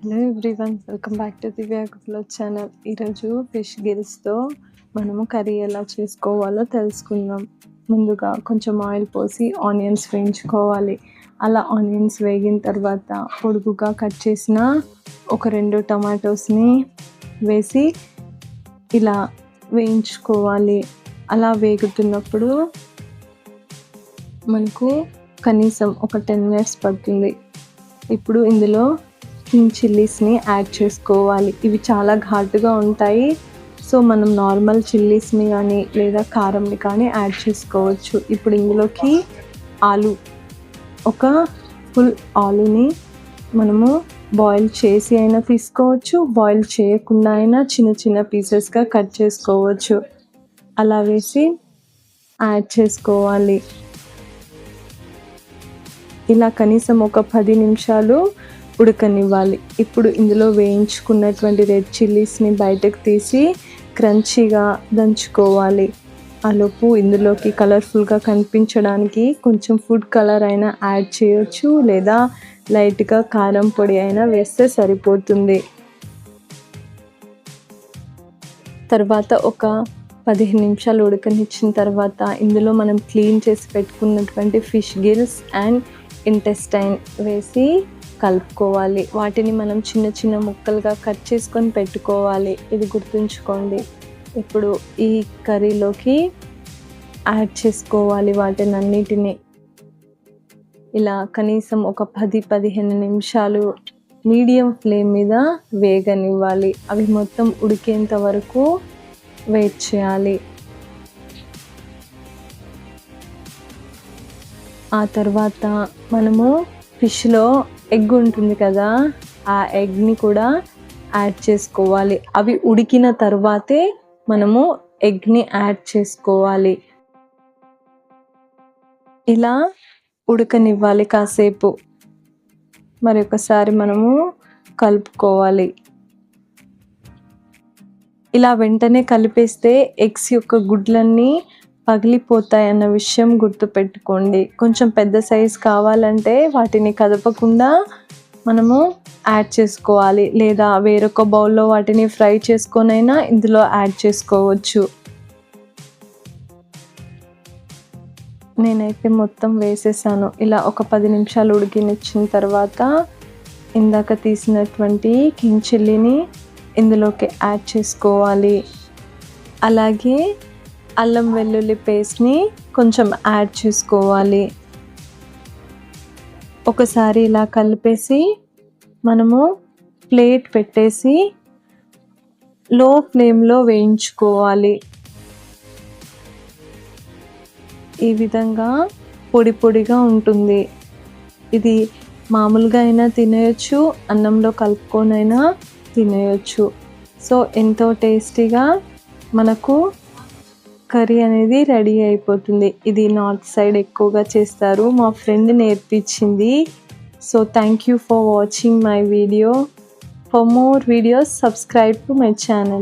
Hello everyone, welcome back to Divya కుక్లో channel. ఈరోజు fish గిల్స్తో మనము కర్రీ ఎలా చేసుకోవాలో తెలుసుకుందాం. ముందుగా కొంచెం ఆయిల్ పోసి ఆనియన్స్ వేయించుకోవాలి. అలా ఆనియన్స్ వేగిన తర్వాత పొడుగుగా కట్ చేసిన ఒక 2 టమాటోస్ని వేసి ఇలా వేయించుకోవాలి. అలా వేగుతున్నప్పుడు మనకు కనీసం ఒక 10 మినిట్స్ పడుతుంది. ఇప్పుడు ఇందులో కింగ్ చిల్లీస్ని యాడ్ చేసుకోవాలి. ఇవి చాలా ఘాటుగా ఉంటాయి, సో మనం నార్మల్ చిల్లీస్ని కానీ లేదా కారంని కానీ యాడ్ చేసుకోవచ్చు. ఇప్పుడు ఇందులోకి ఒక ఫుల్ ఆలుని మనము బాయిల్ చేసి అయినా తీసుకోవచ్చు, బాయిల్ చేయకుండా అయినా చిన్న చిన్న పీసెస్గా కట్ చేసుకోవచ్చు. అలా వేసి యాడ్ చేసుకోవాలి. ఇలా కనీసం ఒక 10 నిమిషాలు ఉడకనివ్వాలి. ఇప్పుడు ఇందులో వేయించుకున్నటువంటి రెడ్ చిల్లీస్ని బయటకు తీసి క్రంచీగా దంచుకోవాలి. ఆలోపు ఇందులోకి కలర్ఫుల్గా కనిపించడానికి కొంచెం ఫుడ్ కలర్ అయినా యాడ్ చేయొచ్చు, లేదా లైట్గా కారం పొడి అయినా వేస్తే సరిపోతుంది. తర్వాత ఒక 15 నిమిషాలు ఉడకనిచ్చిన తర్వాత ఇందులో మనం క్లీన్ చేసి పెట్టుకున్నటువంటి ఫిష్ గిల్స్ అండ్ ఇంటెస్టైన్ వేసి కలుపుకోవాలి. వాటిని మనం చిన్న చిన్న ముక్కలుగా కట్ చేసుకొని పెట్టుకోవాలి. ఇది గుర్తుంచుకోండి. ఇప్పుడు ఈ కర్రీలోకి యాడ్ చేసుకోవాలి వాటిని అన్నిటినీ. ఇలా కనీసం ఒక 10-15 నిమిషాలు మీడియం ఫ్లేమ్ మీద వేగనివ్వాలి. అవి మొత్తం ఉడికేంత వరకు వెయిట్ చేయాలి. ఆ తర్వాత మనము ఫిష్లో ఎగ్ ఉంటుంది కదా, ఆ ఎగ్ని కూడా యాడ్ చేసుకోవాలి. అవి ఉడికిన తర్వాతే మనము ఎగ్ని యాడ్ చేసుకోవాలి. ఇలా ఉడకనివ్వాలి కాసేపు. మరొకసారి మనము కలుపుకోవాలి. ఇలా వెంటనే కలిపేస్తే ఎగ్స్ యొక్క గుడ్లన్నీ పగిలిపోతాయి అన్న విషయం గుర్తుపెట్టుకోండి. కొంచెం పెద్ద సైజ్ కావాలంటే వాటిని కదపకుండా మనము యాడ్ చేసుకోవాలి, లేదా వేరొక బౌల్లో వాటిని ఫ్రై చేసుకొనైనా ఇందులో యాడ్ చేసుకోవచ్చు. నేనైతే మొత్తం వేసేసాను. ఇలా ఒక 10 నిమిషాలు ఉడికినిచ్చిన తర్వాత ఇందాక తీసినటువంటి కింగ్ చిల్లీని ఇందులోకి యాడ్ చేసుకోవాలి. అలాగే అల్లం వెల్లుల్లి పేస్ట్ని కొంచెం యాడ్ చేసుకోవాలి. ఒకసారి ఇలా కలిపేసి మనము ప్లేట్ పెట్టేసి లో ఫ్లేమ్లో వేయించుకోవాలి. ఈ విధంగా పొడి పొడిగా ఉంటుంది. ఇది మామూలుగా అయినా తినేయచ్చు, అన్నంలో కలుపుకొనైనా తినేయచ్చు. సో ఎంతో టేస్టీగా మనకు కర్రీ అనేది రెడీ అయిపోతుంది. ఇది నార్త్ సైడ్ ఎక్కువగా చేస్తారు. మా ఫ్రెండ్ నేర్పించింది. So thank you for watching my video. For more videos subscribe to my channel.